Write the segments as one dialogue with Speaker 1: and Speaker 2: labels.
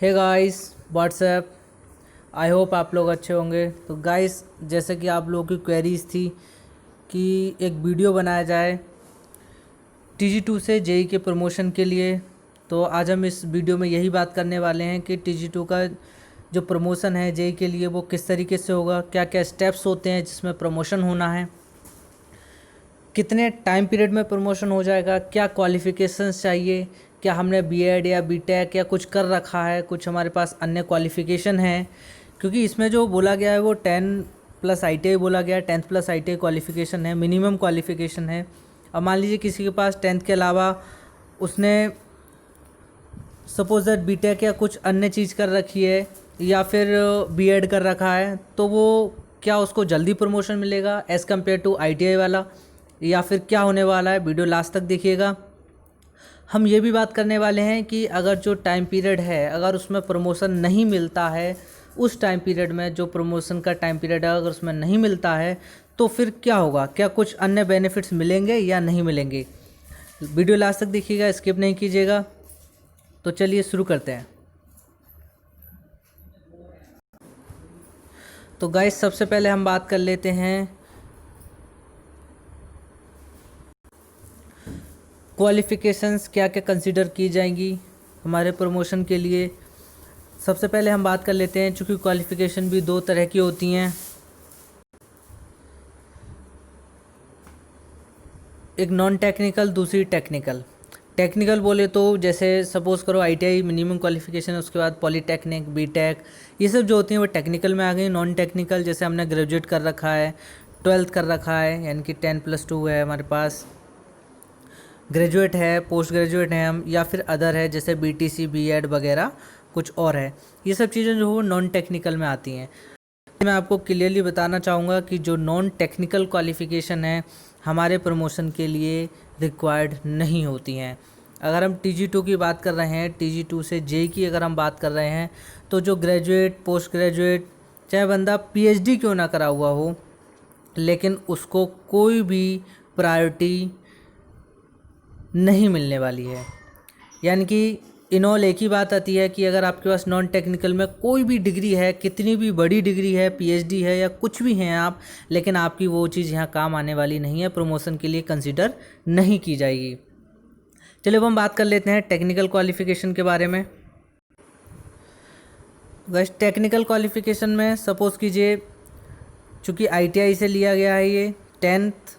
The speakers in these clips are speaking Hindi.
Speaker 1: Hey guys what's up. I hope आप लोग अच्छे होंगे। तो गाइस, जैसे कि आप लोगों की क्वेरीज थी कि एक वीडियो बनाया जाए TG2 से जेई के प्रमोशन के लिए, तो आज हम इस वीडियो में यही बात करने वाले हैं कि TG2 का जो प्रमोशन है जेई के लिए वो किस तरीके से होगा, क्या क्या स्टेप्स होते हैं जिसमें प्रमोशन होना है, कितने टाइम पीरियड में प्रमोशन हो जाएगा, क्या क्वालिफ़िकेशंस चाहिए, क्या हमने बीएड या बीटेक या कुछ कर रखा है, कुछ हमारे पास अन्य क्वालिफ़िकेशन है। क्योंकि इसमें जो बोला गया है वो 10+ ITI बोला गया है, 10+ ITI क्वालिफ़िकेशन है, मिनिमम क्वालिफ़िकेशन है। अब मान लीजिए किसी के पास 10th के अलावा उसने सपोज दैट बीटेक या कुछ अन्य चीज़ कर रखी है या फिर बीएड कर रखा है, तो वो क्या उसको जल्दी प्रमोशन मिलेगा एज़ कम्पेयर टू ITI वाला, या फिर क्या होने वाला है। वीडियो लास्ट तक देखिएगा। हम ये भी बात करने वाले हैं कि अगर जो टाइम पीरियड है, अगर उसमें प्रमोशन नहीं मिलता है, उस टाइम पीरियड में जो प्रमोशन का टाइम पीरियड है अगर उसमें नहीं मिलता है तो फिर क्या होगा, क्या कुछ अन्य बेनिफिट्स मिलेंगे या नहीं मिलेंगे। वीडियो लास्ट तक देखिएगा, स्किप नहीं कीजिएगा। तो चलिए शुरू करते हैं। तो गाइस, सबसे पहले हम बात कर लेते हैं क्वालिफ़िकेशंस क्या क्या कंसीडर की जाएंगी हमारे प्रमोशन के लिए। सबसे पहले हम बात कर लेते हैं, चूँकि क्वालिफ़िकेशन भी दो तरह की होती हैं, एक नॉन टेक्निकल, दूसरी टेक्निकल। टेक्निकल बोले तो जैसे सपोज़ करो ITI मिनिमम क्वालिफ़िकेशन, उसके बाद पॉलीटेक्निक, बीटेक, ये सब जो होती हैं वो टेक्निकल में आ गई। नॉन टेक्निकल जैसे हमने ग्रेजुएट कर रखा है, 12th कर रखा है, यानी कि 10+2 है हमारे पास, ग्रेजुएट है, पोस्ट ग्रेजुएट हैं हम, या फिर अदर है जैसे BTC, बीएड वगैरह कुछ और है। ये सब चीज़ें जो वो नॉन टेक्निकल में आती हैं। मैं आपको क्लियरली बताना चाहूँगा कि जो नॉन टेक्निकल क्वालिफ़िकेशन है हमारे प्रमोशन के लिए रिक्वायर्ड नहीं होती हैं। अगर हम TG2 की बात कर रहे हैं, TG2 से जेई की अगर हम बात कर रहे हैं, तो जो ग्रेजुएट, पोस्ट ग्रेजुएट, चाहे बंदा PhD क्यों ना करा हुआ हो, लेकिन उसको कोई भी प्रायोरिटी नहीं मिलने वाली है। यानी कि इन ऑल एक ही बात आती है कि अगर आपके पास नॉन टेक्निकल में कोई भी डिग्री है, कितनी भी बड़ी डिग्री है, PhD है या कुछ भी हैं आप, लेकिन आपकी वो चीज़ यहाँ काम आने वाली नहीं है, प्रमोशन के लिए कंसिडर नहीं की जाएगी। चलिए अब हम बात कर लेते हैं टेक्निकल क्वालिफ़िकेशन के बारे में। वैसे टेक्निकल क्वालिफ़िकेशन में सपोज़ कीजिए, चूँकि ITI से लिया गया है, ये 10th+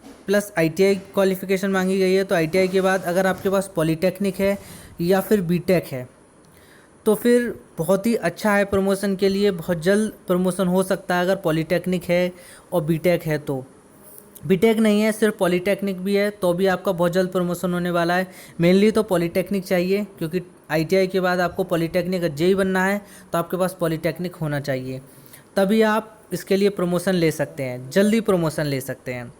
Speaker 1: ITI क्वालिफ़िकेशन मांगी गई है, तो ITI के बाद अगर आपके पास पॉलीटेक्निक है या फिर बीटेक है तो फिर बहुत ही अच्छा है प्रमोशन के लिए, बहुत जल्द प्रमोशन हो सकता है अगर पॉलीटेक्निक है और बीटेक है। तो बीटेक नहीं है, सिर्फ पॉलीटेक्निक भी है तो भी आपका बहुत जल्द प्रमोशन होने वाला है। मेनली तो पॉलीटेक्निक चाहिए, क्योंकि ITI के बाद आपको पॉलीटेक्निक जेई बनना है तो आपके पास पॉलीटेक्निक होना चाहिए, तभी आप इसके लिए प्रमोशन ले सकते हैं, जल्दी प्रमोशन ले सकते हैं।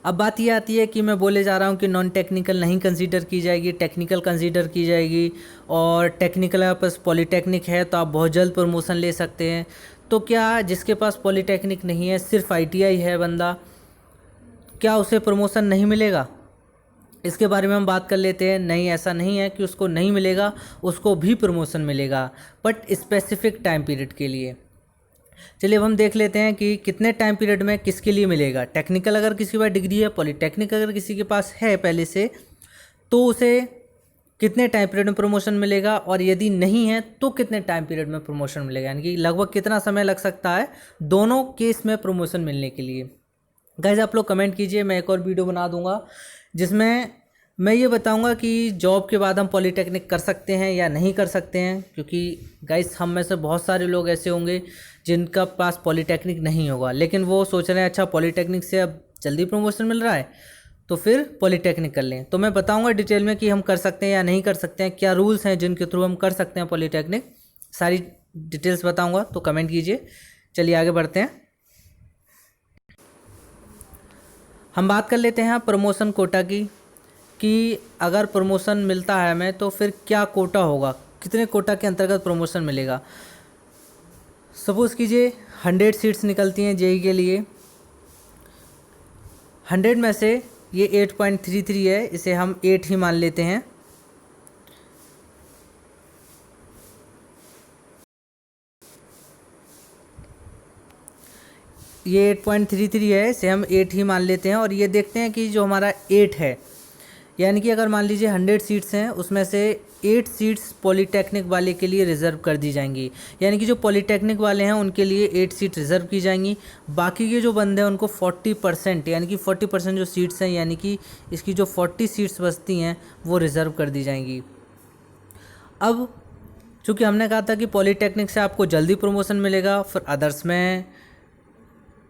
Speaker 1: अब बात ये आती है कि मैं बोले जा रहा हूँ कि नॉन टेक्निकल नहीं कंसीडर की जाएगी, टेक्निकल कंसीडर की जाएगी, और टेक्निकल आपके पास पॉलीटेक्निक है तो आप बहुत जल्द प्रमोशन ले सकते हैं। तो क्या जिसके पास पॉलीटेक्निक नहीं है, सिर्फ ITI है बंदा, क्या उसे प्रमोशन नहीं मिलेगा? इसके बारे में हम बात कर लेते हैं। नहीं, ऐसा नहीं है कि उसको नहीं मिलेगा, उसको भी प्रमोशन मिलेगा, बट स्पेसिफिक टाइम पीरियड के लिए। चलिए अब हम देख लेते हैं कि कितने टाइम पीरियड में किसके लिए मिलेगा। टेक्निकल अगर किसी के पास डिग्री है, पॉलीटेक्निक अगर किसी के पास है पहले से, तो उसे कितने टाइम पीरियड में प्रमोशन मिलेगा, और यदि नहीं है तो कितने टाइम पीरियड में प्रमोशन मिलेगा, यानी कि लगभग कितना समय लग सकता है दोनों केस में प्रमोशन मिलने के लिए। गाइस, आप लोग कमेंट कीजिए, मैं एक और वीडियो बना दूंगा जिसमें मैं ये बताऊंगा कि जॉब के बाद हम पॉलीटेक्निक कर सकते हैं या नहीं कर सकते हैं। क्योंकि गाइस, हम में से बहुत सारे लोग ऐसे होंगे जिनका पास पॉलीटेक्निक नहीं होगा, लेकिन वो सोच रहे हैं अच्छा पॉलीटेक्निक से अब जल्दी प्रमोशन मिल रहा है तो फिर पॉलीटेक्निक कर लें। तो मैं बताऊंगा डिटेल में कि हम कर सकते हैं या नहीं कर सकते हैं, क्या रूल्स हैं जिनके थ्रू हम कर सकते हैं पॉलीटेक्निक, सारी डिटेल्स बताऊंगा। तो कमेंट कीजिए। चलिए आगे बढ़ते हैं। हम बात कर लेते हैं प्रमोशन कोटा की, कि अगर प्रमोशन मिलता है हमें तो फिर क्या कोटा होगा, कितने कोटा के अंतर्गत प्रमोशन मिलेगा। सपोज़ कीजिए 100 सीट्स निकलती हैं जेई के लिए, 100 में से ये 8.33 है, इसे हम 8 ही मान लेते हैं। ये 8.33 है, इसे हम 8 ही मान लेते हैं। और ये देखते हैं कि जो हमारा 8 है, यानी कि अगर मान लीजिए 100 सीट्स हैं, उसमें से 8 सीट्स पॉलीटेक्निक वाले के लिए रिज़र्व कर दी जाएंगी। यानी कि जो पॉलीटेक्निक वाले हैं उनके लिए 8 सीट रिज़र्व की जाएंगी। बाकी के जो बंदे हैं उनको 40%, यानी कि 40% जो सीट्स हैं, यानी कि इसकी जो 40 सीट्स बचती हैं वो रिज़र्व कर दी जाएंगी। अब चूँकि हमने कहा था कि पॉलीटेक्निक से आपको जल्दी प्रमोशन मिलेगा, फिर अदर्स में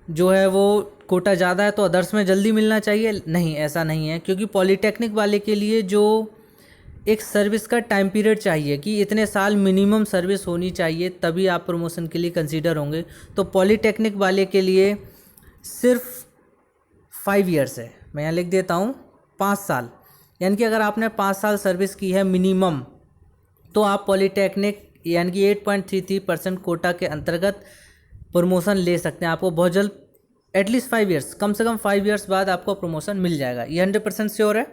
Speaker 1: जो है वो कोटा ज़्यादा है तो अदर्स में जल्दी मिलना चाहिए, नहीं ऐसा नहीं है। क्योंकि पॉलीटेक्निक वाले के लिए जो एक सर्विस का टाइम पीरियड चाहिए कि इतने साल मिनिमम सर्विस होनी चाहिए, तभी आप प्रमोशन के लिए कंसीडर होंगे। तो पॉलीटेक्निक वाले के लिए सिर्फ 5 ईयर्स है, मैं यहाँ लिख देता हूँ 5 साल। यानी कि अगर आपने 5 साल सर्विस की है मिनिमम, तो आप पॉलीटेक्निक यानी कि 8.33% कोटा के अंतर्गत प्रमोशन ले सकते हैं। आपको बहुत जल्द एटलीस्ट 5 ईयर्स, कम से कम 5 ईयर्स बाद आपको प्रमोशन मिल जाएगा, ये 100% श्योर है।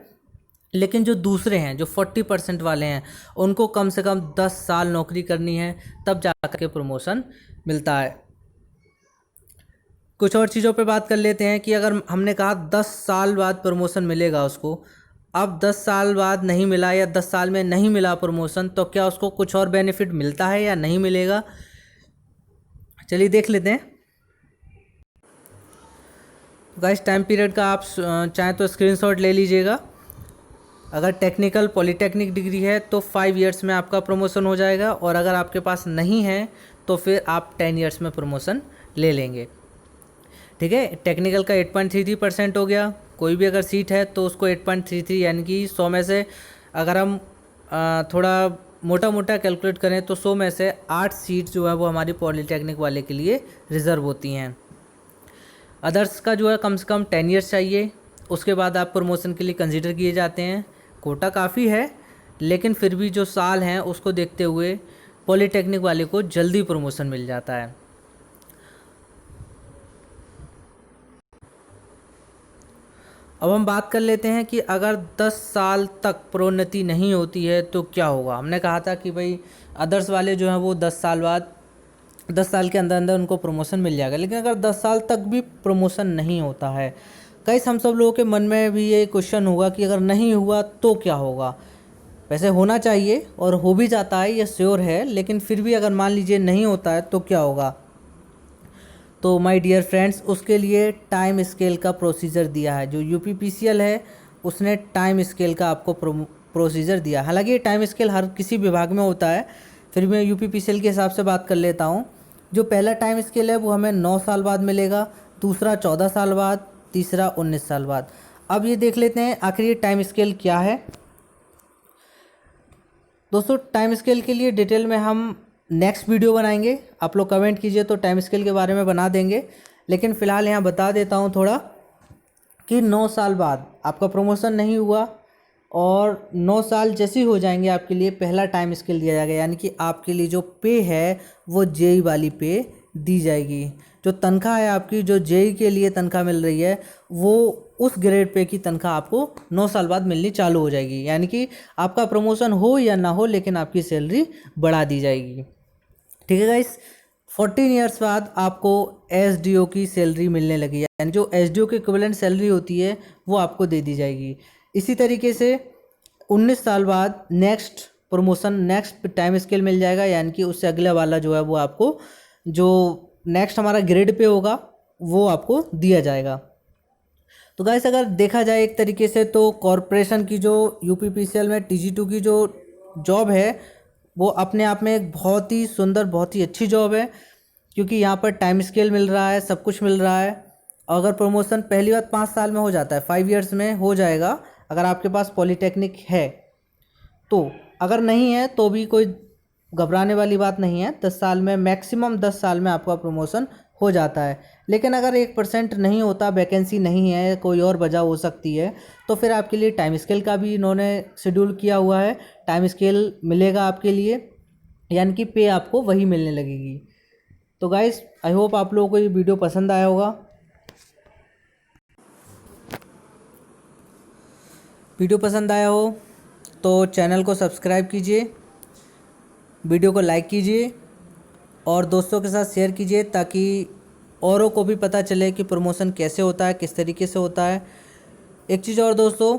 Speaker 1: लेकिन जो दूसरे हैं, जो 40% वाले हैं, उनको कम से कम 10 साल नौकरी करनी है, तब जाकर के प्रमोशन मिलता है। कुछ और चीज़ों पे बात कर लेते हैं कि अगर हमने कहा 10 साल बाद प्रमोशन मिलेगा उसको, अब 10 साल बाद नहीं मिला या 10 साल में नहीं मिला प्रमोशन, तो क्या उसको कुछ और बेनिफिट मिलता है या नहीं मिलेगा, चलिए देख लेते हैं। गाइस टाइम पीरियड का आप चाहें तो स्क्रीनशॉट ले लीजिएगा। अगर टेक्निकल पॉलीटेक्निक डिग्री है तो 5 ईयर्स में आपका प्रमोशन हो जाएगा, और अगर आपके पास नहीं है तो फिर आप 10 ईयर्स में प्रमोशन ले लेंगे। ठीक है, टेक्निकल का 8.33% हो गया। कोई भी अगर सीट है तो उसको 8.33 यानी कि 100 में से अगर हम थोड़ा मोटा मोटा कैलकुलेट करें तो 100 में से 8 सीट जो है वो हमारी पॉलीटेक्निक वाले के लिए रिज़र्व होती हैं। अदर्स का जो है कम से कम 10 ईयर्स चाहिए, उसके बाद आप प्रमोशन के लिए कंसीडर किए जाते हैं। कोटा काफ़ी है, लेकिन फिर भी जो साल हैं उसको देखते हुए पॉलीटेक्निक वाले को जल्दी प्रमोशन मिल जाता है। अब हम बात कर लेते हैं कि अगर 10 साल तक प्रोन्नति नहीं होती है तो क्या होगा। हमने कहा था कि भाई अदर्स वाले जो हैं वो 10 साल बाद, 10 साल के अंदर अंदर उनको प्रमोशन मिल जाएगा। लेकिन अगर 10 साल तक भी प्रमोशन नहीं होता है, कई हम सब लोगों के मन में भी ये क्वेश्चन होगा कि अगर नहीं हुआ तो क्या होगा। वैसे होना चाहिए और हो भी जाता है, ये श्योर है, लेकिन फिर भी अगर मान लीजिए नहीं होता है तो क्या होगा। तो माय डियर फ्रेंड्स, उसके लिए टाइम स्केल का प्रोसीजर दिया है। जो यूपीपीसीएल है उसने टाइम स्केल का आपको प्रोसीजर दिया। हालांकि ये टाइम स्केल हर किसी विभाग में होता है, फिर मैं यूपीपीसीएल के हिसाब से बात कर लेता हूँ। जो पहला टाइम स्केल है वो हमें 9 साल बाद मिलेगा, दूसरा 14 साल बाद, तीसरा 19 साल बाद। अब ये देख लेते हैं आखिर ये टाइम स्केल क्या है। दोस्तों टाइम स्केल के लिए डिटेल में हम नेक्स्ट वीडियो बनाएंगे, आप लोग कमेंट कीजिए तो टाइम स्केल के बारे में बना देंगे। लेकिन फ़िलहाल यहाँ बता देता हूँ थोड़ा कि 9 साल बाद आपका प्रमोशन नहीं हुआ और 9 साल जैसे ही हो जाएंगे आपके लिए पहला टाइम स्केल दिया जाएगा। यानी कि आपके लिए जो पे है वो जेई वाली पे दी जाएगी। जो तनख्वाह है आपकी, जो जेई के लिए तनख्वाह मिल रही है, वो उस ग्रेड पे की तनख्वाह आपको 9 साल बाद मिलनी चालू हो जाएगी। यानी कि आपका प्रमोशन हो या ना हो, लेकिन आपकी सैलरी बढ़ा दी जाएगी। ठीक है गाइस, 14 ईयर्स बाद आपको एसडीओ की सैलरी मिलने लगी, यानी जो एसडीओ की इक्विवेलेंट सैलरी होती है वो आपको दे दी जाएगी। इसी तरीके से 19 साल बाद next promotion, next time scale मिल जाएगा, यानी कि उससे अगला वाला जो है वो आपको, जो नेक्स्ट हमारा ग्रेड पे होगा वो आपको दिया जाएगा। तो गाइस अगर देखा जाए एक तरीके से तो कॉरपोरेशन की जो यूपीपीसीएल में टीजी2 की जो जॉब है वो अपने आप में एक बहुत ही सुंदर, बहुत ही अच्छी जॉब है, क्योंकि यहाँ पर टाइम स्केल मिल रहा है, सब कुछ मिल रहा है। अगर प्रमोशन पहली बार 5 साल में हो जाता है, 5 ईयर्स में हो जाएगा अगर आपके पास पॉलीटेक्निक है। तो अगर नहीं है तो भी कोई घबराने वाली बात नहीं है, 10 साल में, मैक्सिमम 10 साल में आपका प्रमोशन हो जाता है। लेकिन अगर 1% नहीं होता, वैकेंसी नहीं है, कोई और वजह हो सकती है, तो फिर आपके लिए टाइम स्केल का भी इन्होंने शेड्यूल किया हुआ है। टाइम स्केल मिलेगा आपके लिए, यानी कि पे आपको वही मिलने लगेगी। तो गाइस आई होप आप लोगों को ये वीडियो पसंद आया होगा। वीडियो पसंद आया हो तो चैनल को सब्सक्राइब कीजिए, वीडियो को लाइक कीजिए और दोस्तों के साथ शेयर कीजिए, ताकि औरों को भी पता चले कि प्रमोशन कैसे होता है, किस तरीके से होता है। एक चीज़ और दोस्तों,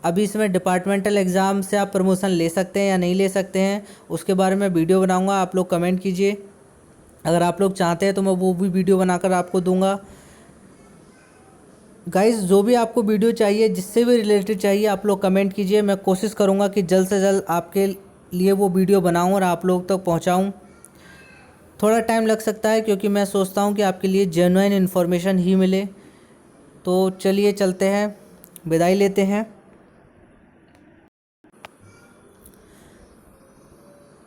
Speaker 1: अभी इसमें डिपार्टमेंटल एग्ज़ाम से आप प्रमोशन ले सकते हैं या नहीं ले सकते हैं, उसके बारे में वीडियो बनाऊंगा, आप लोग कमेंट कीजिए। अगर आप लोग चाहते हैं तो मैं वो भी वीडियो बनाकर आपको दूंगा। गाइस, जो भी आपको वीडियो चाहिए, जिससे भी रिलेटेड चाहिए, आप लोग कमेंट कीजिए। मैं कोशिश करूंगा कि जल्द से जल्द आपके लिए वो वीडियो बनाऊं और आप लोग तक पहुंचाऊं। थोड़ा टाइम लग सकता है क्योंकि मैं सोचता हूं कि आपके लिए जेन्युइन इन्फॉर्मेशन ही मिले। तो चलिए चलते हैं, विदाई लेते हैं।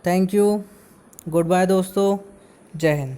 Speaker 1: थैंक यू, गुड बाय दोस्तों, जय हिंद।